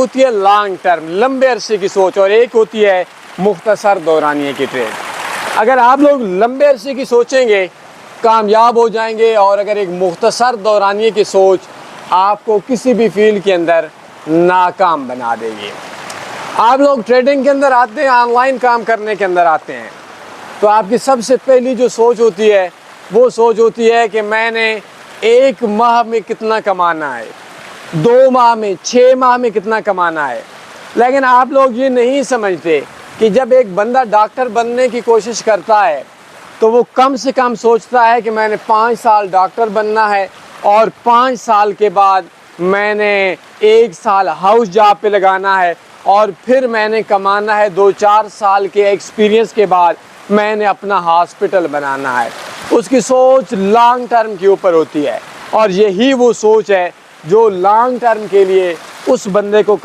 ہوتی ہے long term, لمبے عرصے کی سوچ، اور ایک ہوتی ہے مختصر دورانیے کی ٹریڈ۔ اگر آپ لوگ لمبے عرصے کی سوچیں گے کامیاب ہو جائیں گے، اور اگر ایک مختصر دورانیے کی سوچ آپ کو کسی بھی فیلڈ کے اندر ناکام بنا دے گی۔ آپ لوگ ٹریڈنگ کے اندر آتے ہیں، آن لائن کام کرنے کے اندر آتے ہیں، تو آپ کی سب سے پہلی جو سوچ ہوتی ہے وہ سوچ ہوتی ہے کہ میں نے 1 ماہ میں کتنا کمانا ہے، 2 ماہ میں، 6 ماہ میں کتنا کمانا ہے۔ لیکن آپ لوگ یہ نہیں سمجھتے کہ جب ایک بندہ ڈاکٹر بننے کی کوشش کرتا ہے تو وہ کم سے کم سوچتا ہے کہ میں نے 5 سال ڈاکٹر بننا ہے، اور 5 سال کے بعد میں نے 1 سال ہاؤس جاب پہ لگانا ہے، اور پھر میں نے کمانا ہے 2-4 سال کے ایکسپیرینس کے بعد میں نے اپنا ہاسپٹل بنانا ہے۔ اس کی سوچ لانگ ٹرم کے اوپر ہوتی ہے، اور یہی وہ سوچ ہے جو لانگ ٹرم کے لیے اس بندے کو